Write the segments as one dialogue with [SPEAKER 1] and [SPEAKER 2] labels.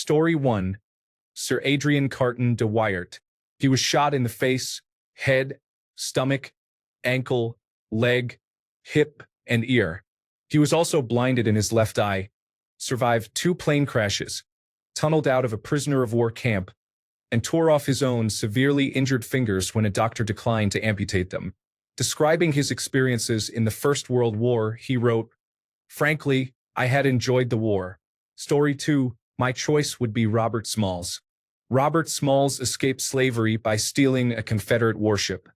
[SPEAKER 1] Story 1. Sir Adrian Carton de Wyatt. He was shot in the face, head, stomach, ankle, leg, hip, and ear. He was also blinded in his left eye, survived 2 plane crashes, tunneled out of a prisoner of war camp, and tore off his own severely injured fingers when a doctor declined to amputate them. Describing his experiences in the First World War, he wrote, "Frankly, I had enjoyed the war." Story 2. My choice would be Robert Smalls. Robert Smalls escaped slavery by stealing a Confederate warship.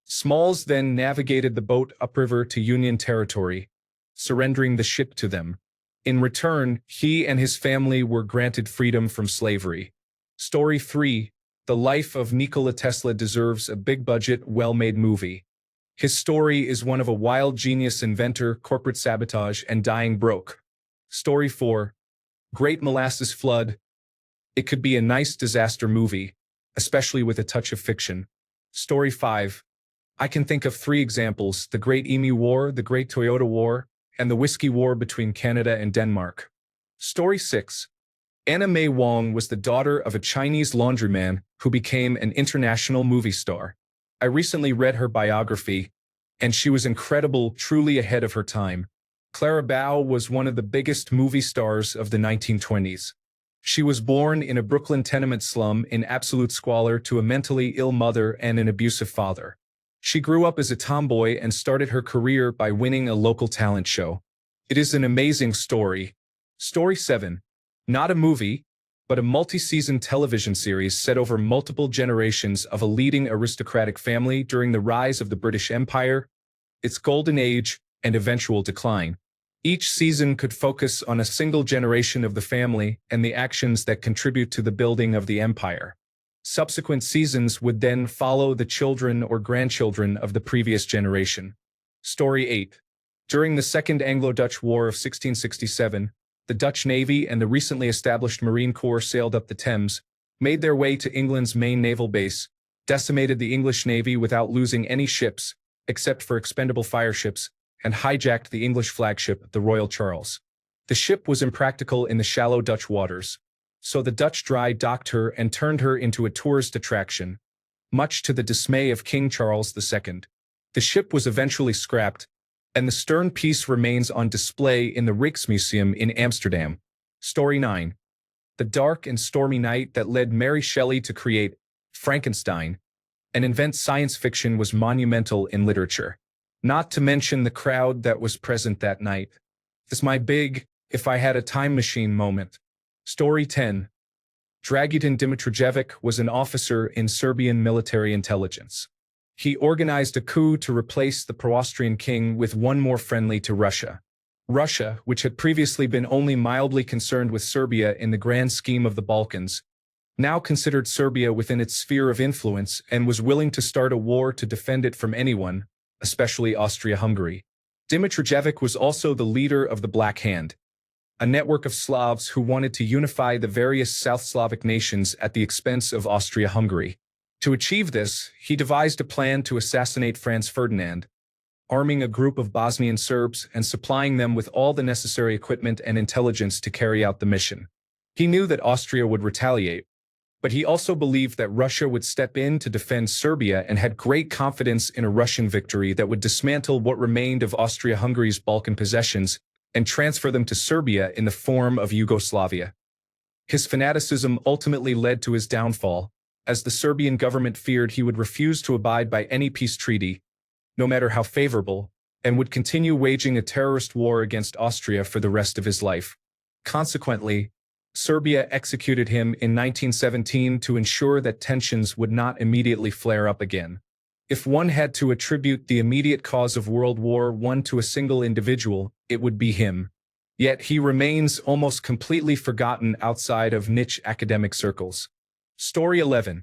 [SPEAKER 1] Smalls then navigated the boat upriver to Union territory, surrendering the ship to them. In return, he and his family were granted freedom from slavery. Story 3. The life of Nikola Tesla deserves a big-budget, well-made movie. His story is one of a wild genius inventor, corporate sabotage, and dying broke. Story 4. Great Molasses Flood. It could be a nice disaster movie, especially with a touch of fiction. Story 5. I can think of 3 examples: the Great Emu War, the Great Toyota War, and the Whiskey War between Canada and Denmark. Story 6. Anna May Wong was the daughter of a Chinese laundryman who became an international movie star. I recently read her biography, and she was incredible, truly ahead of her time. Clara Bow was one of the biggest movie stars of the 1920s. She was born in a Brooklyn tenement slum in absolute squalor to a mentally ill mother and an abusive father. She grew up as a tomboy and started her career by winning a local talent show. It is an amazing story. Story 7. Not a movie, but a multi-season television series set over multiple generations of a leading aristocratic family during the rise of the British Empire, its golden age, and eventual decline. Each season could focus on a single generation of the family and the actions that contribute to the building of the empire. Subsequent seasons would then follow the children or grandchildren of the previous generation. Story 8. During the Second Anglo-Dutch War of 1667, the Dutch Navy and the recently established Marine Corps sailed up the Thames, made their way to England's main naval base, decimated the English Navy without losing any ships, except for expendable fireships, and hijacked the English flagship, the Royal Charles. The ship was impractical in the shallow Dutch waters, so the Dutch dry docked her and turned her into a tourist attraction, much to the dismay of King Charles II. The ship was eventually scrapped, and the stern piece remains on display in the Rijksmuseum in Amsterdam. Story 9. The dark and stormy night that led Mary Shelley to create Frankenstein and invent science fiction was monumental in literature. Not to mention the crowd that was present that night. It's my big, if I had a time machine moment. Story 10. Dragutin Dimitrijevic was an officer in Serbian military intelligence. He organized a coup to replace the pro-Austrian king with one more friendly to Russia. Russia, which had previously been only mildly concerned with Serbia in the grand scheme of the Balkans, now considered Serbia within its sphere of influence and was willing to start a war to defend it from anyone, especially Austria-Hungary. Dimitrijevic was also the leader of the Black Hand, a network of Slavs who wanted to unify the various South Slavic nations at the expense of Austria-Hungary. To achieve this, he devised a plan to assassinate Franz Ferdinand, arming a group of Bosnian Serbs and supplying them with all the necessary equipment and intelligence to carry out the mission. He knew that Austria would retaliate, but he also believed that Russia would step in to defend Serbia and had great confidence in a Russian victory that would dismantle what remained of Austria-Hungary's Balkan possessions and transfer them to Serbia in the form of Yugoslavia. His fanaticism ultimately led to his downfall, as the Serbian government feared he would refuse to abide by any peace treaty, no matter how favorable, and would continue waging a terrorist war against Austria for the rest of his life. Consequently, Serbia executed him in 1917 to ensure that tensions would not immediately flare up again. If one had to attribute the immediate cause of World War I to a single individual, it would be him. Yet he remains almost completely forgotten outside of niche academic circles. Story 11.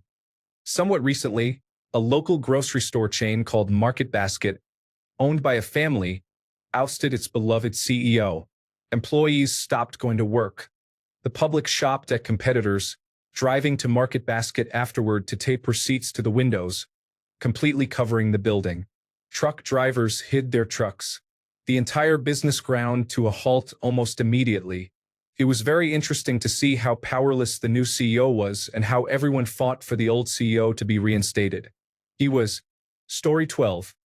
[SPEAKER 1] Somewhat recently, a local grocery store chain called Market Basket, owned by a family, ousted its beloved CEO. Employees stopped going to work. The public shopped at competitors, driving to Market Basket afterward to tape receipts to the windows, completely covering the building. Truck drivers hid their trucks. The entire business ground to a halt almost immediately. It was very interesting to see how powerless the new CEO was and how everyone fought for the old CEO to be reinstated. He was. Story 12.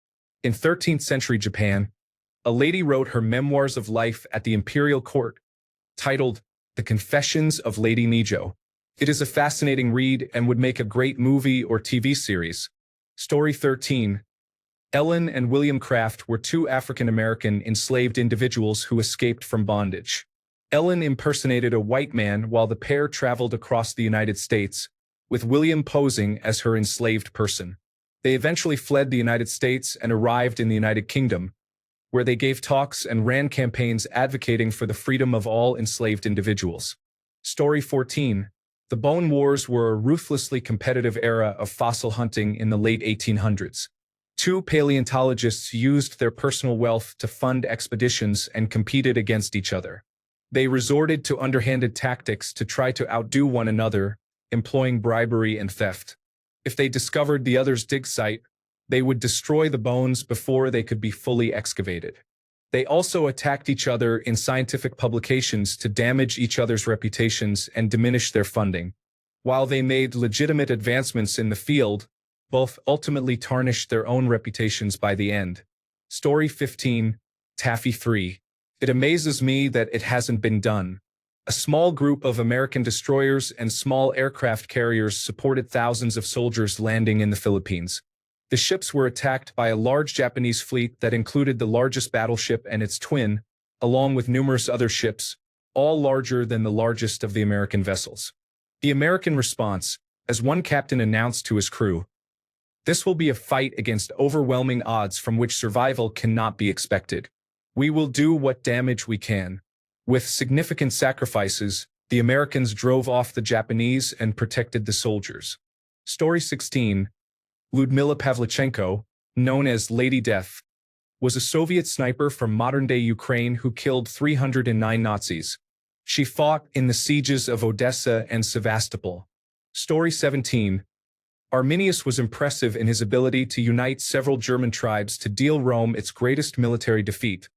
[SPEAKER 1] In 13th century Japan, a lady wrote her memoirs of life at the imperial court, titled The Confessions of Lady Nijo. It is a fascinating read and would make a great movie or TV series. Story 13. Ellen and William Craft were two African-American enslaved individuals who escaped from bondage. Ellen impersonated a white man while the pair traveled across the United States, with William posing as her enslaved person. They eventually fled the United States and arrived in the United Kingdom, where they gave talks and ran campaigns advocating for the freedom of all enslaved individuals. Story 14. The Bone Wars were a ruthlessly competitive era of fossil hunting in the late 1800s. Two paleontologists used their personal wealth to fund expeditions and competed against each other. They resorted to underhanded tactics to try to outdo one another, employing bribery and theft. If they discovered the other's dig site, they would destroy the bones before they could be fully excavated. They also attacked each other in scientific publications to damage each other's reputations and diminish their funding. While they made legitimate advancements in the field, both ultimately tarnished their own reputations by the end. Story 15. Taffy 3. It amazes me that it hasn't been done. A small group of American destroyers and small aircraft carriers supported thousands of soldiers landing in the Philippines. The ships were attacked by a large Japanese fleet that included the largest battleship and its twin, along with numerous other ships, all larger than the largest of the American vessels. The American response, as one captain announced to his crew, "This will be a fight against overwhelming odds from which survival cannot be expected. We will do what damage we can." With significant sacrifices, the Americans drove off the Japanese and protected the soldiers. Story 16. Lyudmila Pavlichenko, known as Lady Death, was a Soviet sniper from modern-day Ukraine who killed 309 Nazis. She fought in the sieges of Odessa and Sevastopol. Story 17. Arminius was impressive in his ability to unite several German tribes to deal Rome its greatest military defeat,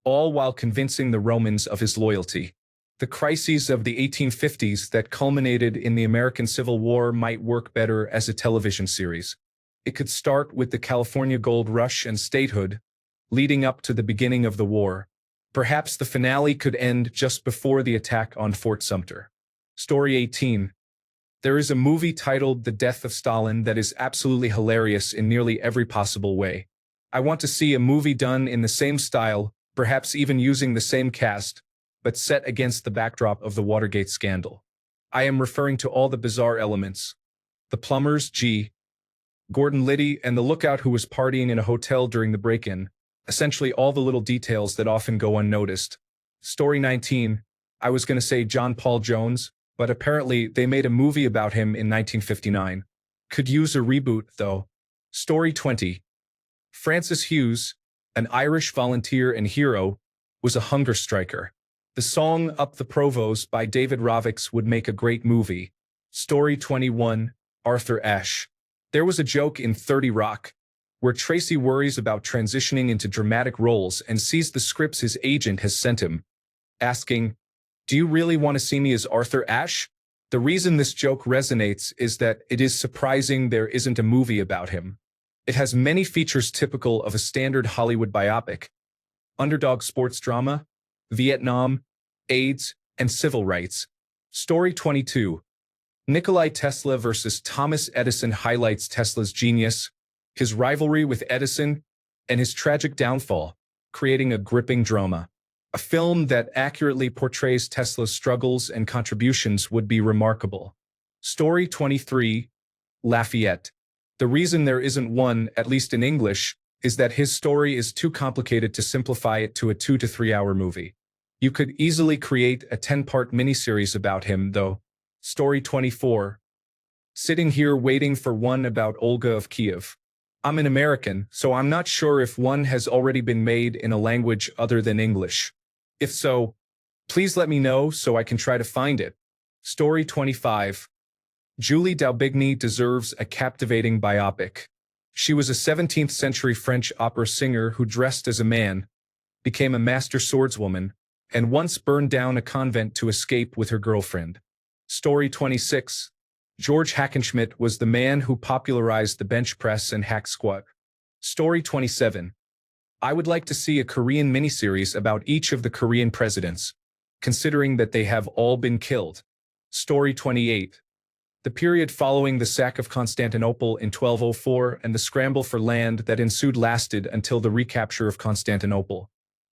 [SPEAKER 1] all while convincing the Romans of his loyalty. The crises of the 1850s that culminated in the American Civil War might work better as a television series. It could start with the California Gold Rush and statehood, leading up to the beginning of the war. Perhaps the finale could end just before the attack on Fort Sumter. Story 18. There is a movie titled The Death of Stalin that is absolutely hilarious in nearly every possible way. I want to see a movie done in the same style, perhaps even using the same cast, but set against the backdrop of the Watergate scandal. I am referring to all the bizarre elements. The plumbers, Gordon Liddy, and the lookout who was partying in a hotel during the break-in. Essentially all the little details that often go unnoticed. Story 19. I was going to say John Paul Jones, but apparently they made a movie about him in 1959. Could use a reboot, though. Story 20. Francis Hughes, an Irish volunteer and hero, was a hunger striker. The song Up the Provost by David Rovix would make a great movie. Story 21. Arthur Ashe. There was a joke in 30 Rock, where Tracy worries about transitioning into dramatic roles and sees the scripts his agent has sent him, asking, "Do you really want to see me as Arthur Ashe?" The reason this joke resonates is that it is surprising there isn't a movie about him. It has many features typical of a standard Hollywood biopic: underdog sports drama, Vietnam, AIDS, and civil rights. Story 22. Nikolai Tesla versus Thomas Edison highlights Tesla's genius, his rivalry with Edison, and his tragic downfall, creating a gripping drama. A film that accurately portrays Tesla's struggles and contributions would be remarkable. Story 23. Lafayette. The reason there isn't one, at least in English, is that his story is too complicated to simplify it to a 2 to 3 hour movie. You could easily create a 10-part miniseries about him, though. Story 24. Sitting here waiting for one about Olga of Kiev. I'm an American, so I'm not sure if one has already been made in a language other than English. If so, please let me know so I can try to find it. Story 25. Julie Daubigny deserves a captivating biopic. She was a 17th century French opera singer who dressed as a man, became a master swordswoman, and once burned down a convent to escape with her girlfriend. Story 26. George Hackenschmidt was the man who popularized the bench press and hack squat. Story 27. I would like to see a Korean miniseries about each of the Korean presidents, considering that they have all been killed. Story 28. The period following the sack of Constantinople in 1204 and the scramble for land that ensued lasted until the recapture of Constantinople.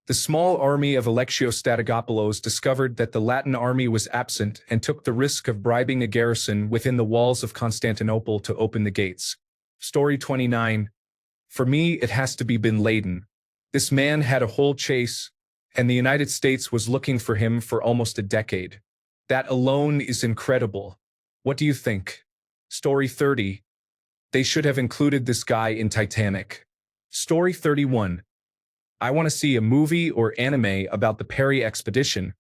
[SPEAKER 1] The small army of Alexios Strategopoulos discovered that the Latin army was absent and took the risk of bribing a garrison within the walls of Constantinople to open the gates. Story 29. For me, it has to be Bin Laden. This man had a whole chase, and the United States was looking for him for almost a decade. That alone is incredible. What do you think? Story 30. They should have included this guy in Titanic. Story 31. I want to see a movie or anime about the Perry expedition,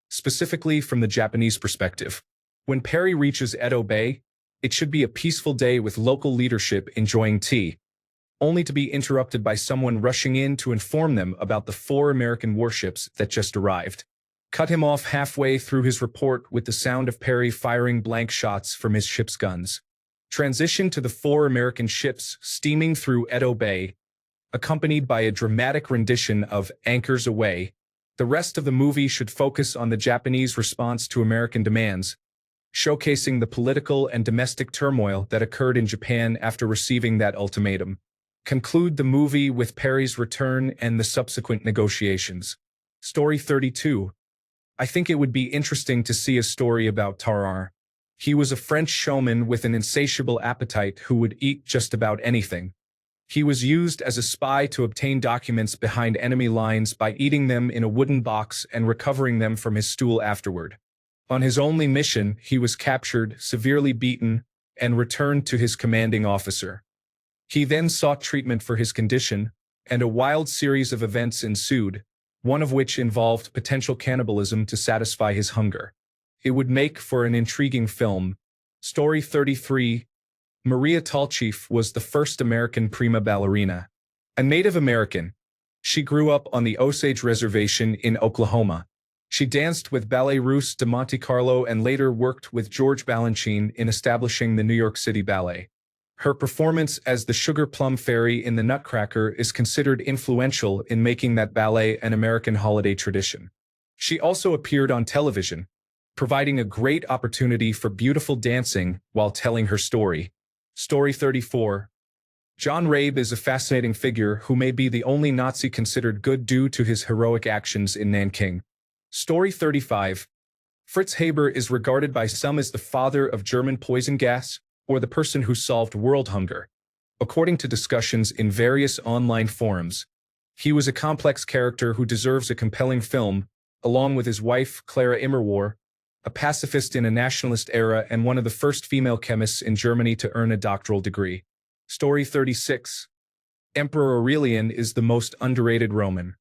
[SPEAKER 1] specifically from the Japanese perspective. When Perry reaches Edo Bay, it should be a peaceful day with local leadership enjoying tea, only to be interrupted by someone rushing in to inform them about the 4 American warships that just arrived. Cut him off halfway through his report with the sound of Perry firing blank shots from his ship's guns. Transition to the 4 American ships steaming through Edo Bay, accompanied by a dramatic rendition of Anchors Aweigh. The rest of the movie should focus on the Japanese response to American demands, showcasing the political and domestic turmoil that occurred in Japan after receiving that ultimatum. Conclude the movie with Perry's return and the subsequent negotiations. Story 32. I think it would be interesting to see a story about Tarare. He was a French showman with an insatiable appetite who would eat just about anything. He was used as a spy to obtain documents behind enemy lines by eating them in a wooden box and recovering them from his stool afterward. On his only mission, he was captured, severely beaten, and returned to his commanding officer. He then sought treatment for his condition, and a wild series of events ensued, one of which involved potential cannibalism to satisfy his hunger. It would make for an intriguing film. Story 33. Maria Tallchief was the first American prima ballerina. A Native American, she grew up on the Osage Reservation in Oklahoma. She danced with Ballet Russe de Monte Carlo and later worked with George Balanchine in establishing the New York City Ballet. Her performance as the Sugar Plum Fairy in The Nutcracker is considered influential in making that ballet an American holiday tradition. She also appeared on television, providing a great opportunity for beautiful dancing while telling her story. Story 34. John Rabe is a fascinating figure who may be the only Nazi considered good due to his heroic actions in Nanking. Story 35. Fritz Haber is regarded by some as the father of German poison gas, or the person who solved world hunger. According to discussions in various online forums, he was a complex character who deserves a compelling film, along with his wife, Clara Immerwahr, a pacifist in a nationalist era and one of the first female chemists in Germany to earn a doctoral degree. Story 36. Emperor Aurelian is the most underrated Roman.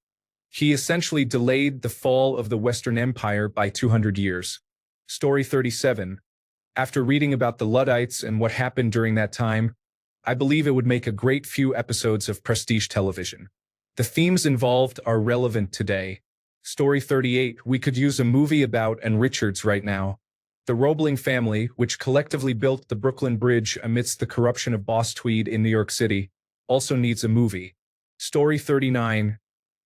[SPEAKER 1] He essentially delayed the fall of the Western Empire by 200 years. Story 37. After reading about the Luddites and what happened during that time, I believe it would make a great few episodes of prestige television. The themes involved are relevant today. Story 38. We could use a movie about and Richards right now. The Roebling family, which collectively built the Brooklyn Bridge amidst the corruption of Boss Tweed in New York City, also needs a movie. Story 39.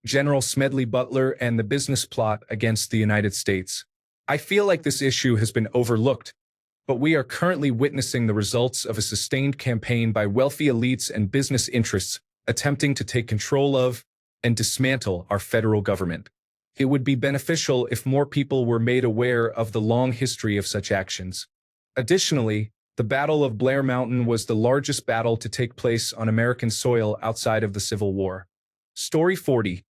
[SPEAKER 1] General Smedley Butler and the business plot against the United States. I feel like this issue has been overlooked, but we are currently witnessing the results of a sustained campaign by wealthy elites and business interests attempting to take control of and dismantle our federal government. It would be beneficial if more people were made aware of the long history of such actions. Additionally, the Battle of Blair Mountain was the largest battle to take place on American soil outside of the Civil War. Story 40.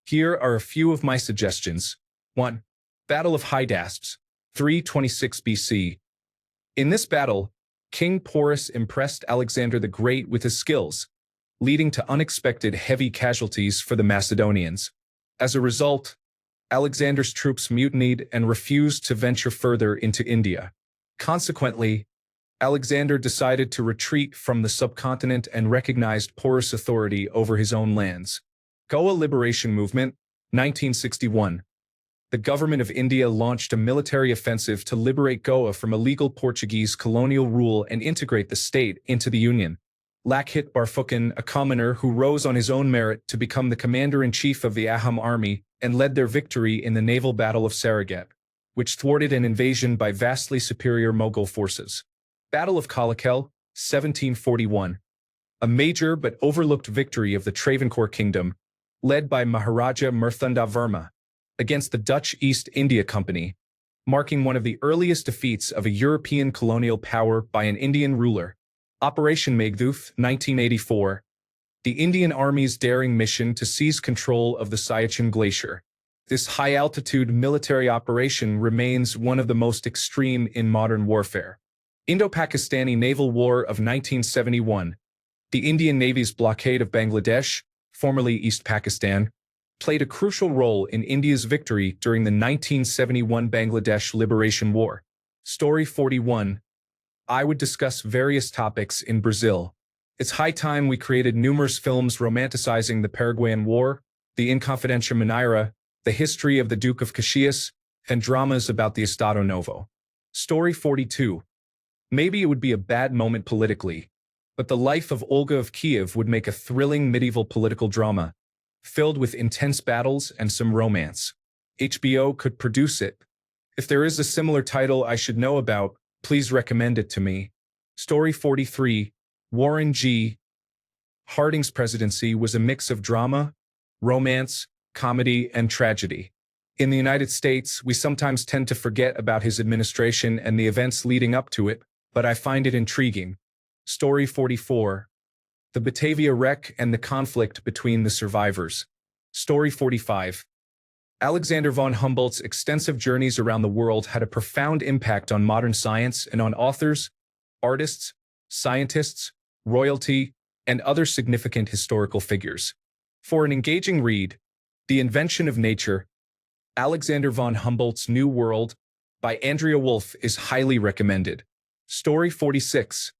[SPEAKER 1] Here are a few of my suggestions. 1. Battle of Hydaspes, 326 BC. In this battle, King Porus impressed Alexander the Great with his skills, leading to unexpected heavy casualties for the Macedonians. As a result, Alexander's troops mutinied and refused to venture further into India. Consequently, Alexander decided to retreat from the subcontinent and recognized Porus' authority over his own lands. Goa Liberation Movement, 1961. the government of India launched a military offensive to liberate Goa from illegal Portuguese colonial rule and integrate the state into the Union. Lakhit Barphukan, a commoner who rose on his own merit to become the commander-in-chief of the Ahom army and led their victory in the naval battle of Saragat, which thwarted an invasion by vastly superior Mughal forces. Battle of Calicut, 1741. A major but overlooked victory of the Travancore Kingdom, led by Maharaja Murthunda Verma, against the Dutch East India Company, marking one of the earliest defeats of a European colonial power by an Indian ruler. Operation Meghdooth, 1984. The Indian Army's daring mission to seize control of the Siachen Glacier. This high-altitude military operation remains one of the most extreme in modern warfare. Indo-Pakistani Naval War of 1971. The Indian Navy's blockade of Bangladesh, formerly East Pakistan, played a crucial role in India's victory during the 1971 Bangladesh Liberation War. Story 41. I would discuss various topics in Brazil. It's high time we created numerous films romanticizing the Paraguayan War, the Inconfidencia Mineira, the history of the Duke of Caxias, and dramas about the Estado Novo. Story 42. Maybe it would be a bad moment politically, but the life of Olga of Kiev would make a thrilling medieval political drama, filled with intense battles and some romance. HBO could produce it. If there is a similar title I should know about, please recommend it to me. Story 43. Warren G. Harding's presidency was a mix of drama, romance, comedy, and tragedy. In the United States, we sometimes tend to forget about his administration and the events leading up to it, but I find it intriguing. Story 44. The Batavia wreck and the conflict between the survivors. Story 45. Alexander von Humboldt's extensive journeys around the world had a profound impact on modern science and on authors, artists, scientists, royalty, and other significant historical figures. For an engaging read, The Invention of Nature, Alexander von Humboldt's New World by Andrea Wolf is highly recommended. Story 46.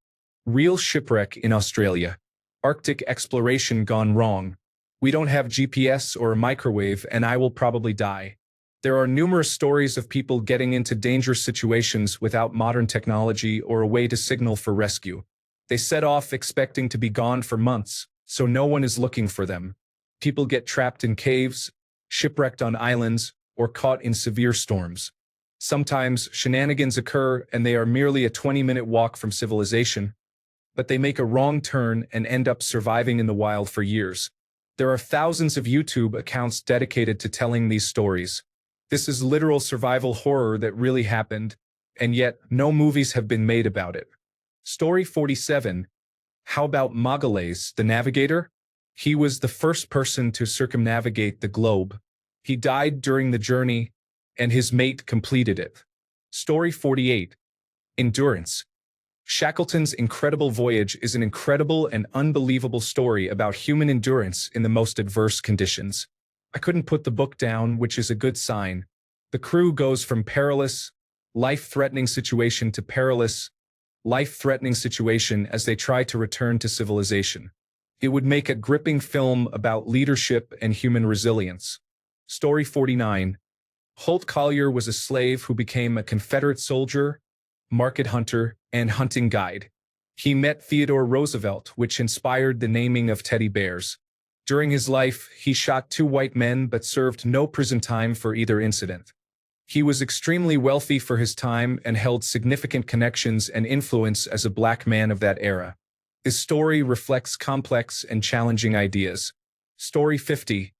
[SPEAKER 1] Real shipwreck in Australia. Arctic exploration gone wrong. We don't have GPS or a microwave, and I will probably die. There are numerous stories of people getting into dangerous situations without modern technology or a way to signal for rescue. They set off expecting to be gone for months, so no one is looking for them. People get trapped in caves, shipwrecked on islands, or caught in severe storms. Sometimes shenanigans occur and they are merely a 20-minute walk from civilization, but they make a wrong turn and end up surviving in the wild for years. There are thousands of YouTube accounts dedicated to telling these stories. This is literal survival horror that really happened, and yet no movies have been made about it. Story 47. How about Magalhães, the navigator? He was the first person to circumnavigate the globe. He died during the journey, and his mate completed it. Story 48. Endurance. Shackleton's incredible voyage is an incredible and unbelievable story about human endurance in the most adverse conditions. I couldn't put the book down, which is a good sign. The crew goes from perilous, life-threatening situation to perilous, life-threatening situation as they try to return to civilization. It would make a gripping film about leadership and human resilience. Story 49. Holt Collier was a slave who became a Confederate soldier, market hunter, and hunting guide. He met Theodore Roosevelt, which inspired the naming of teddy bears. During his life, he shot 2 white men but served no prison time for either incident. He was extremely wealthy for his time and held significant connections and influence as a black man of that era. His story reflects complex and challenging ideas. Story 50.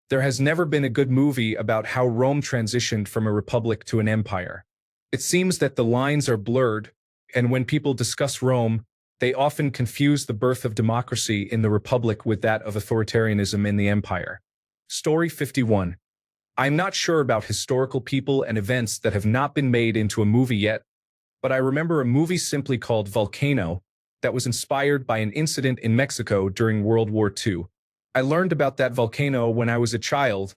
[SPEAKER 1] There has never been a good movie about how Rome transitioned from a republic to an empire. It seems that the lines are blurred, and when people discuss Rome, they often confuse the birth of democracy in the republic with that of authoritarianism in the empire. Story 51. I'm not sure about historical people and events that have not been made into a movie yet, but I remember a movie simply called Volcano that was inspired by an incident in Mexico during World War II. I learned about that volcano when I was a child,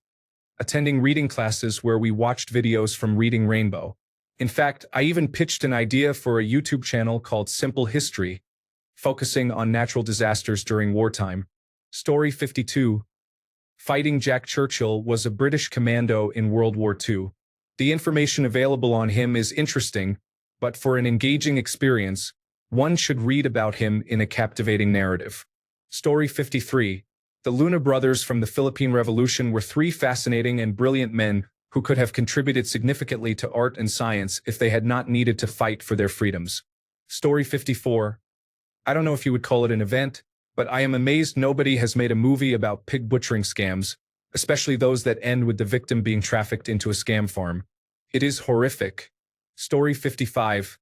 [SPEAKER 1] attending reading classes where we watched videos from Reading Rainbow. In fact, I even pitched an idea for a YouTube channel called Simple History, focusing on natural disasters during wartime. Story 52. Fighting Jack Churchill was a British commando in World War II. The information available on him is interesting, but for an engaging experience, one should read about him in a captivating narrative. Story 53. The Luna brothers from the Philippine Revolution were three fascinating and brilliant men who could have contributed significantly to art and science if they had not needed to fight for their freedoms. Story 54. I don't know if you would call it an event, but I am amazed nobody has made a movie about pig butchering scams, especially those that end with the victim being trafficked into a scam farm. It is horrific. Story 55.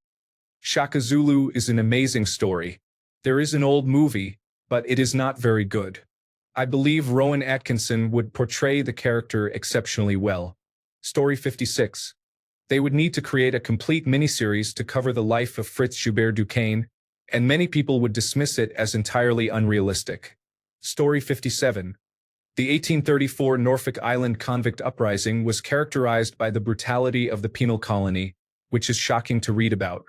[SPEAKER 1] Shaka Zulu is an amazing story. There is an old movie, but it is not very good. I believe Rowan Atkinson would portray the character exceptionally well. Story 56. They would need to create a complete miniseries to cover the life of Fritz Joubert Duquesne, and many people would dismiss it as entirely unrealistic. Story 57. The 1834 Norfolk Island convict uprising was characterized by the brutality of the penal colony, which is shocking to read about.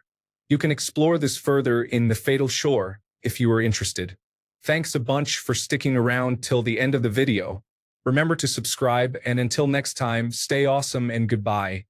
[SPEAKER 1] You can explore this further in The Fatal Shore, if you are interested. Thanks a bunch for sticking around till the end of the video. Remember to subscribe, and until next time, stay awesome and goodbye.